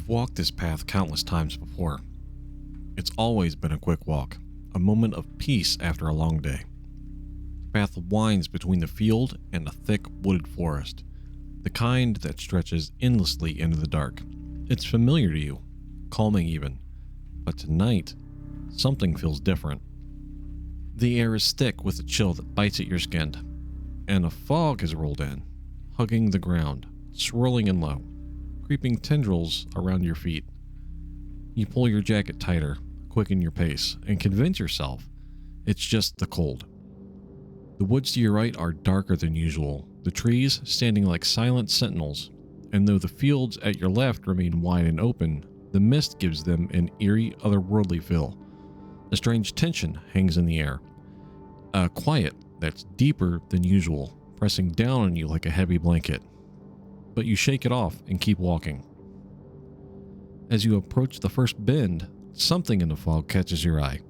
You've walked this path countless times before. It's always been a quick walk, a moment of peace after a long day. The path winds between the field and a thick wooded forest, the kind that stretches endlessly into the dark. It's familiar to you, calming even, but tonight, something feels different. The air is thick with a chill that bites at your skin, and a fog has rolled in, hugging the ground, swirling in low, creeping tendrils around your feet. You pull your jacket tighter, quicken your pace, and convince yourself it's just the cold. The woods to your right are darker than usual, the trees standing like silent sentinels, and though the fields at your left remain wide and open, the mist gives them an eerie, otherworldly feel. A strange tension hangs in the air, a quiet that's deeper than usual, pressing down on you like a heavy blanket. But you shake it off and keep walking. As you approach the first bend, something in the fog catches your eye.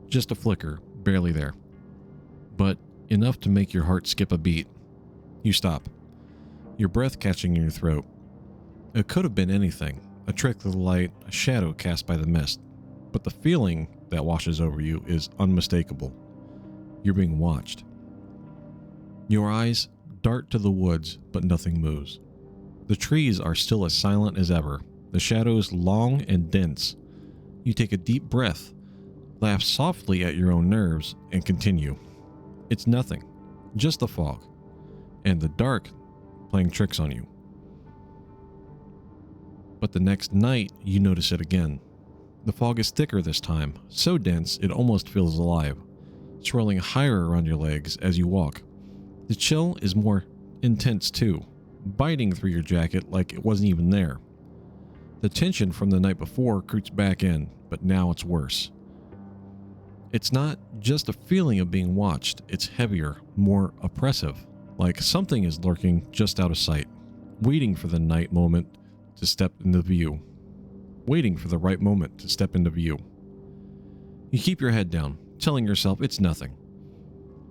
Just a flicker, barely there, but enough to make your heart skip a beat. You stop, your breath catching in your throat. It could have been anything, a trick of the light, a shadow cast by the mist, but the feeling that washes over you is unmistakable. You're being watched. Your eyes dart to the woods, but nothing moves. The trees are still as silent as ever, the shadows long and dense. You take a deep breath, laugh softly at your own nerves, and continue. It's nothing, just the fog, and the dark playing tricks on you. But the next night, you notice it again. The fog is thicker this time, so dense it almost feels alive, swirling higher around your legs as you walk. The chill is more intense too, biting through your jacket like it wasn't even there. The tension from the night before creeps back in, but now it's worse. It's not just a feeling of being watched, it's heavier, more oppressive, like something is lurking just out of sight, waiting for the night moment to step into view. Waiting for the right moment to step into view. You keep your head down, telling yourself it's nothing.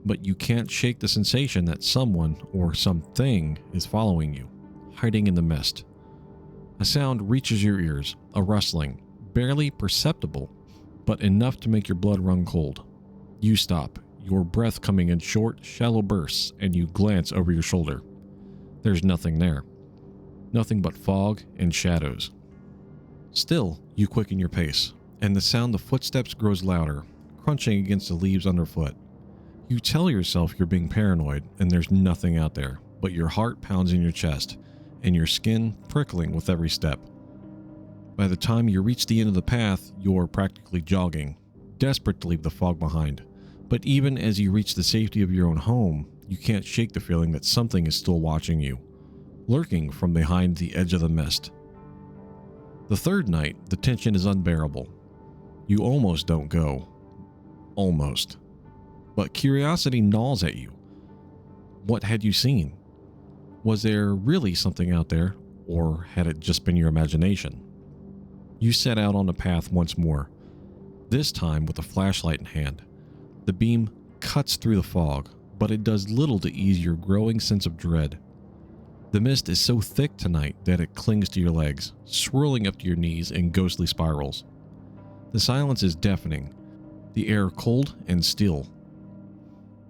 But you can't shake the sensation that someone or something is following you, hiding in the mist. A sound reaches your ears, a rustling, barely perceptible, but enough to make your blood run cold. You stop, your breath coming in short, shallow bursts, and you glance over your shoulder. There's nothing there. Nothing but fog and shadows. Still, you quicken your pace, and the sound of footsteps grows louder, crunching against the leaves underfoot. You tell yourself you're being paranoid and there's nothing out there, but your heart pounds in your chest and your skin prickling with every step. By the time you reach the end of the path, you're practically jogging, desperate to leave the fog behind. But even as you reach the safety of your own home, you can't shake the feeling that something is still watching you, lurking from behind the edge of the mist. The third night, the tension is unbearable. You almost don't go. Almost. But curiosity gnaws at you. What had you seen? Was there really something out there, or had it just been your imagination? You set out on the path once more, this time with a flashlight in hand. The beam cuts through the fog, but it does little to ease your growing sense of dread. The mist is so thick tonight that it clings to your legs, swirling up to your knees in ghostly spirals. The silence is deafening, the air cold and still.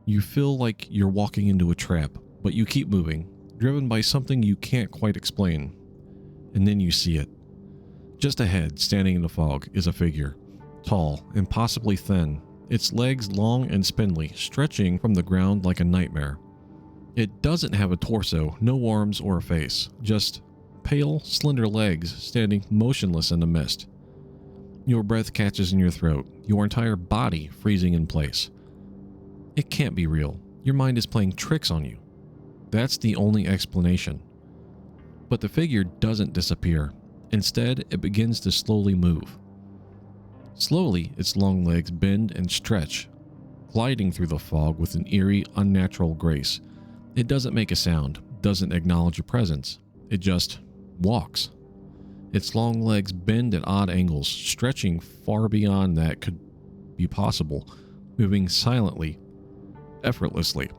You feel like you're walking into a trap, but you keep moving, driven by something you can't quite explain. And then you see it. Just ahead, standing in the fog, is a figure, tall, impossibly thin, its legs long and spindly, stretching from the ground like a nightmare. It doesn't have a torso, no arms or a face, just pale, slender legs standing motionless in the mist. Your breath catches in your throat, your entire body freezing in place. It can't be real. Your mind is playing tricks on you. That's the only explanation. But the figure doesn't disappear. Instead, it begins to slowly move. Slowly, its long legs bend and stretch, gliding through the fog with an eerie, unnatural grace. It doesn't make a sound, doesn't acknowledge your presence. It just walks. Its long legs bend at odd angles, stretching far beyond that could be possible, moving silently, effortlessly.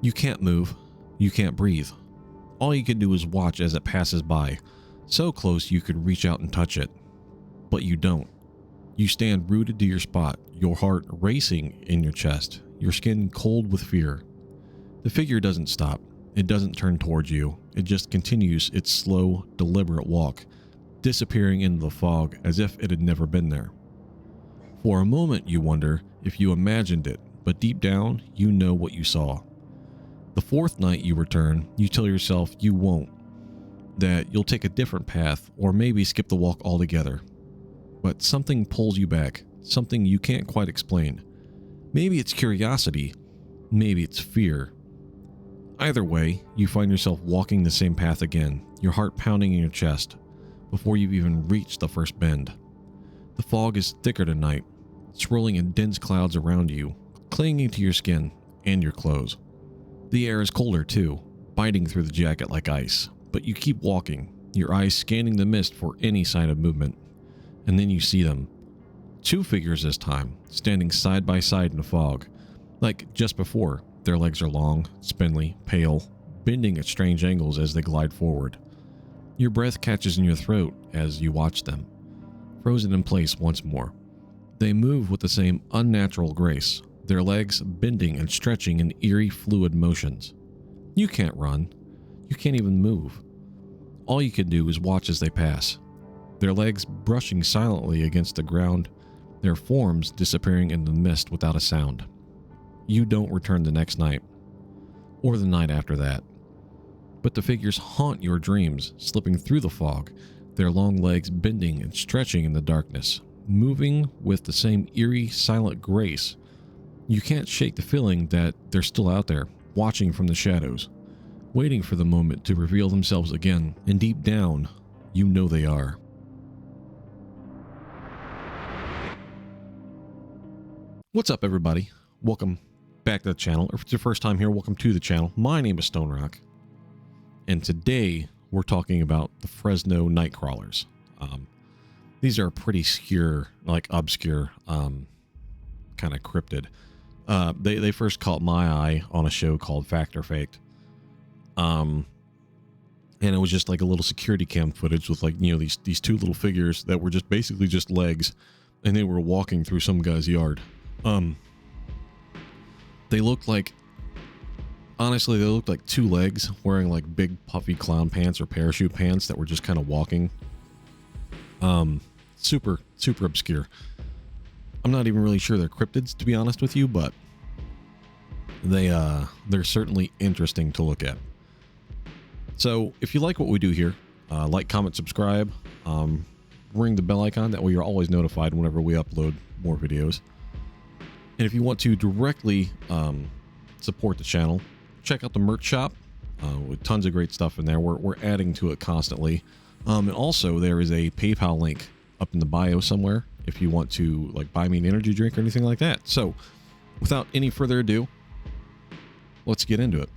You can't move. You can't breathe. All you can do is watch as it passes by, So close you could reach out and touch it. But you don't. You stand rooted to your spot, your heart racing in your chest, your skin cold with fear. The figure doesn't stop. It doesn't turn towards you. It just continues its slow, deliberate walk, disappearing into the fog as if it had never been there. For a moment you wonder if you imagined it, but deep down you know what you saw. The fourth night you return, you tell yourself you won't, that you'll take a different path or maybe skip the walk altogether. But something pulls you back, something you can't quite explain. Maybe it's curiosity, maybe it's fear. Either way, you find yourself walking the same path again, your heart pounding in your chest, before you've even reached the first bend. The fog is thicker tonight, swirling in dense clouds around you, clinging to your skin and your clothes. The air is colder too, biting through the jacket like ice, but you keep walking, your eyes scanning the mist for any sign of movement. And then you see them. 2 figures this time, standing side by side in the fog. Like just before, their legs are long, spindly, pale, bending at strange angles as they glide forward. Your breath catches in your throat as you watch them, frozen in place once more. They move with the same unnatural grace, their legs bending and stretching in eerie, fluid motions. You can't run. You can't even move. All you can do is watch as they pass, their legs brushing silently against the ground, their forms disappearing in the mist without a sound. You don't return the next night, or the night after that. But the figures haunt your dreams, slipping through the fog, their long legs bending and stretching in the darkness, moving with the same eerie, silent grace. You can't shake the feeling that they're still out there, watching from the shadows, waiting for the moment to reveal themselves again, and deep down, you know they are. What's up, everybody? Welcome back to the channel. If it's your first time here, welcome to the channel. My name is Stone Rock, and today we're talking about the Fresno Nightcrawlers. These are pretty obscure, kind of cryptid. They first caught my eye on a show called Fact or Faked. And it was just like a little security cam footage with these 2 little figures that were just basically just legs, and they were walking through some guy's yard. They looked like 2 legs wearing like big puffy clown pants or parachute pants that were just kind of walking. Super obscure. I'm not even really sure they're cryptids, to be honest with you, but they're certainly interesting to look at. So if you like what we do here, like, comment, subscribe, ring the bell icon. That way you're always notified whenever we upload more videos. And if you want to directly support the channel, check out the merch shop with tons of great stuff in there. We're adding to it constantly. And also there is a PayPal link up in the bio somewhere if you want to buy me an energy drink or anything like that. So without any further ado, let's get into it.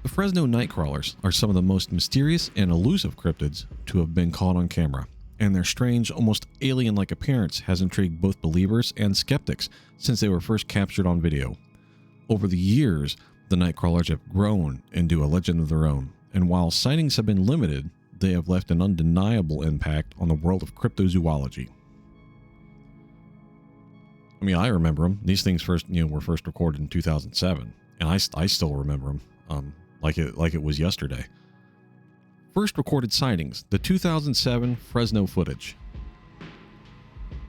The Fresno Nightcrawlers are some of the most mysterious and elusive cryptids to have been caught on camera, and their strange, almost alien-like appearance has intrigued both believers and skeptics since they were first captured on video. Over the years, the Nightcrawlers have grown into a legend of their own, and while sightings have been limited, they have left an undeniable impact on the world of cryptozoology. I mean, I remember them. These things were first recorded in 2007, and I still remember them. Like it was yesterday. First recorded sightings, the 2007 Fresno footage.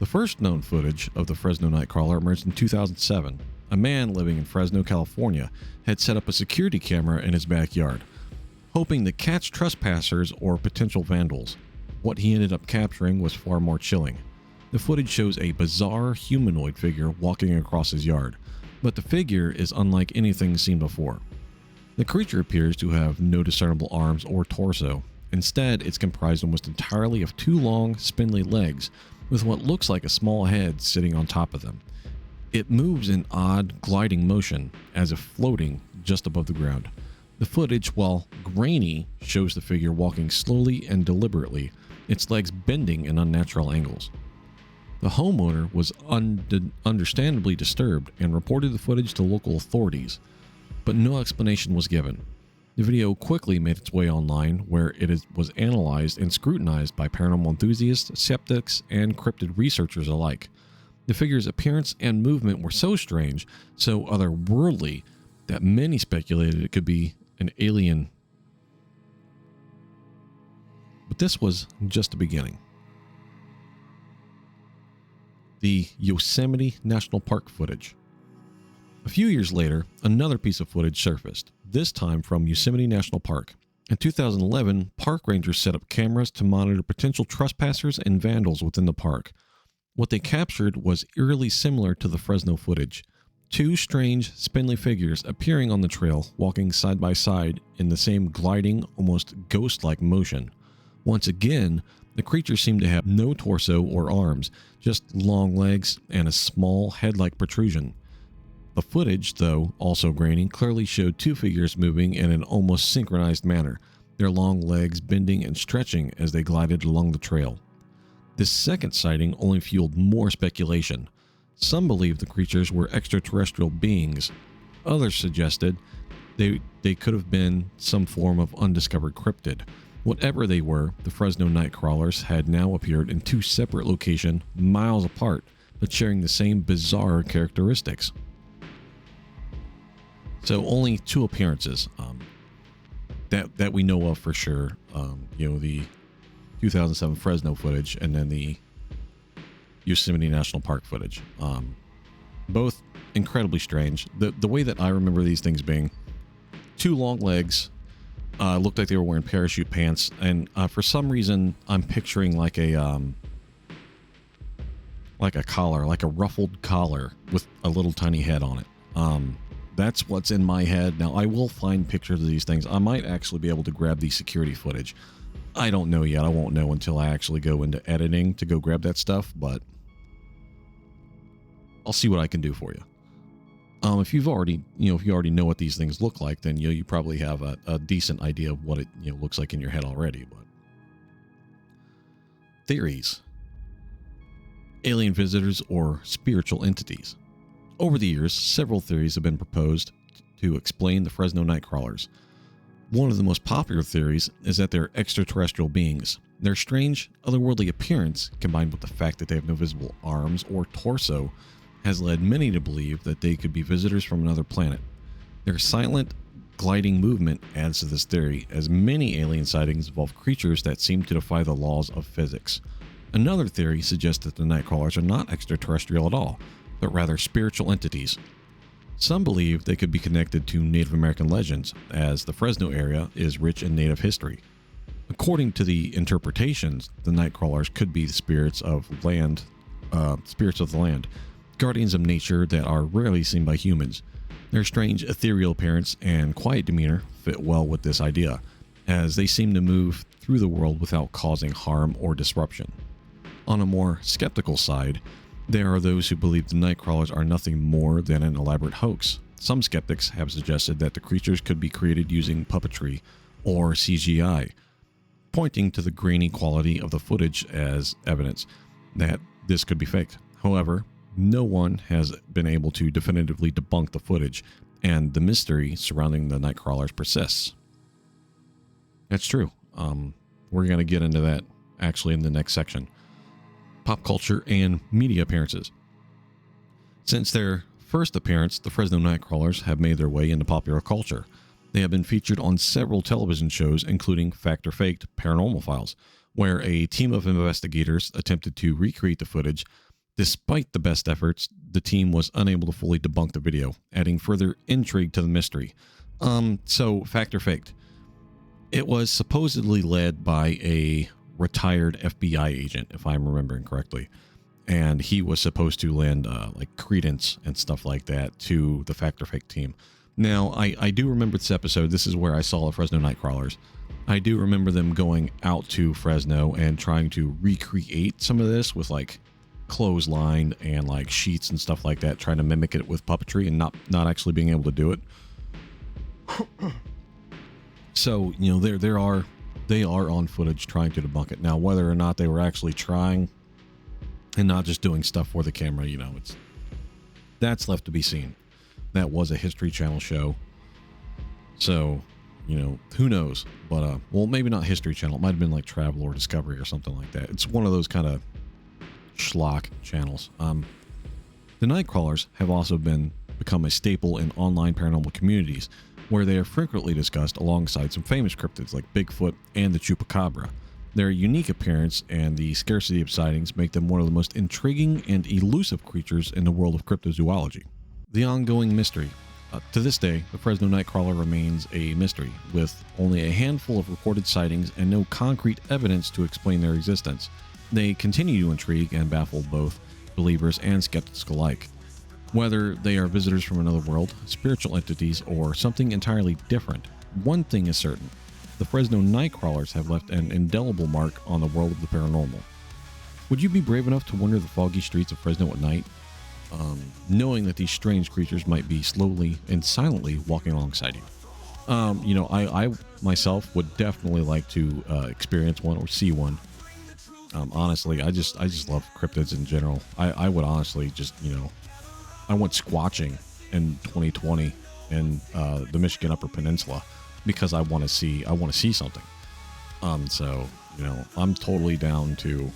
The first known footage of the Fresno Nightcrawler emerged in 2007. A man living in Fresno, California, had set up a security camera in his backyard, hoping to catch trespassers or potential vandals. What he ended up capturing was far more chilling. The footage shows a bizarre humanoid figure walking across his yard, but the figure is unlike anything seen before. The creature appears to have no discernible arms or torso. Instead, it's comprised almost entirely of 2 long, spindly legs with what looks like a small head sitting on top of them. It moves in odd, gliding motion, as if floating just above the ground. The footage, while grainy, shows the figure walking slowly and deliberately, its legs bending in unnatural angles. The homeowner was understandably disturbed and reported the footage to local authorities, but no explanation was given. The video quickly made its way online, where was analyzed and scrutinized by paranormal enthusiasts, skeptics, and cryptid researchers alike. The figure's appearance and movement were so strange, so otherworldly, that many speculated it could be an alien. But this was just the beginning. The Yosemite National Park footage. A few years later, another piece of footage surfaced, this time from Yosemite National Park. In 2011, park rangers set up cameras to monitor potential trespassers and vandals within the park. What they captured was eerily similar to the Fresno footage. Two strange, spindly figures appearing on the trail, walking side by side in the same gliding, almost ghost-like motion. Once again, the creatures seemed to have no torso or arms, just long legs and a small head-like protrusion. The footage, though also grainy, clearly showed two figures moving in an almost synchronized manner, their long legs bending and stretching as they glided along the trail. This second sighting only fueled more speculation. Some believed the creatures were extraterrestrial beings. Others suggested they could have been some form of undiscovered cryptid. Whatever they were, the Fresno Nightcrawlers had now appeared in two separate locations, miles apart, but sharing the same bizarre characteristics. So only two appearances that we know of for sure. The 2007 Fresno footage and then the Yosemite National Park footage. Both incredibly strange. The way that I remember these things being, two long legs, looked like they were wearing parachute pants, and for some reason I'm picturing like a collar, like a ruffled collar with a little tiny head on it. That's what's in my head. Now, I will find pictures of these things. I might actually be able to grab the security footage. I don't know yet. I won't know until I actually go into editing to go grab that stuff, but I'll see what I can do for you. If you already know what these things look like, then you probably have a decent idea of what it looks like in your head already. But theories: alien visitors or spiritual entities. Over the years, several theories have been proposed to explain the Fresno Nightcrawlers. One of the most popular theories is that they're extraterrestrial beings. Their strange, otherworldly appearance, combined with the fact that they have no visible arms or torso, has led many to believe that they could be visitors from another planet. Their silent, gliding movement adds to this theory, as many alien sightings involve creatures that seem to defy the laws of physics. Another theory suggests that the Nightcrawlers are not extraterrestrial at all, but rather spiritual entities. Some believe they could be connected to Native American legends, as the Fresno area is rich in Native history. According to the interpretations, the Nightcrawlers could be the spirits of the land, guardians of nature that are rarely seen by humans. Their strange ethereal appearance and quiet demeanor fit well with this idea, as they seem to move through the world without causing harm or disruption. On a more skeptical side, there are those who believe the Nightcrawlers are nothing more than an elaborate hoax. Some skeptics have suggested that the creatures could be created using puppetry or CGI, pointing to the grainy quality of the footage as evidence that this could be faked. However, no one has been able to definitively debunk the footage, and the mystery surrounding the Nightcrawlers persists. That's true. We're going to get into that actually in the next section. Pop culture and media appearances. Since their first appearance, the Fresno Nightcrawlers have made their way into popular culture. They have been featured on several television shows, including Fact or Faked Paranormal Files, where a team of investigators attempted to recreate the footage. Despite the best efforts, the team was unable to fully debunk the video, adding further intrigue to the mystery. So Fact or Faked. It was supposedly led by a retired FBI agent, if I'm remembering correctly, and he was supposed to lend like credence and stuff like that to the Fact or Fake team. Now, I do remember this episode. This is where I saw the Fresno Nightcrawlers. I do remember them going out to Fresno and trying to recreate some of this with like clothesline and like sheets and stuff like that, trying to mimic it with puppetry and not actually being able to do it. So, they are on footage trying to debunk it. Now, whether or not they were actually trying and not just doing stuff for the camera, that's left to be seen. That was a History Channel show. So, who knows? But well, maybe not History Channel. It might have been like Travel or Discovery or something like that. It's one of those kind of schlock channels. The Nightcrawlers have also become a staple in online paranormal communities, where they are frequently discussed alongside some famous cryptids like Bigfoot and the Chupacabra. Their unique appearance and the scarcity of sightings make them one of the most intriguing and elusive creatures in the world of cryptozoology. The ongoing mystery. To this day, the Fresno Nightcrawler remains a mystery, with only a handful of recorded sightings and no concrete evidence to explain their existence. They continue to intrigue and baffle both believers and skeptics alike. Whether they are visitors from another world, spiritual entities, or something entirely different, one thing is certain. The Fresno Nightcrawlers have left an indelible mark on the world of the paranormal. Would you be brave enough to wander the foggy streets of Fresno at night, knowing that these strange creatures might be slowly and silently walking alongside you? I myself would definitely like to experience one or see one. Honestly, I just love cryptids in general. I would honestly just, I went squatching in 2020 in the Michigan Upper Peninsula because I want to see something. So, I'm totally down to,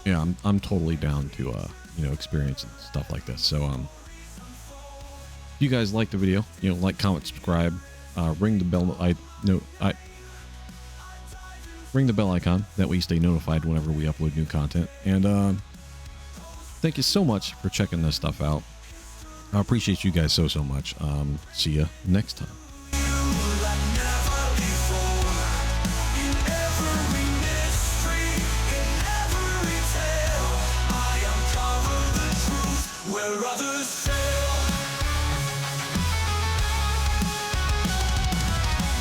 I'm totally down to, experience stuff like this. So, if you guys like the video, like, comment, subscribe, ring the bell. Ring the bell icon. That way you stay notified whenever we upload new content. And, thank you so much for checking this stuff out. I appreciate you guys so much. See you next time. Where others say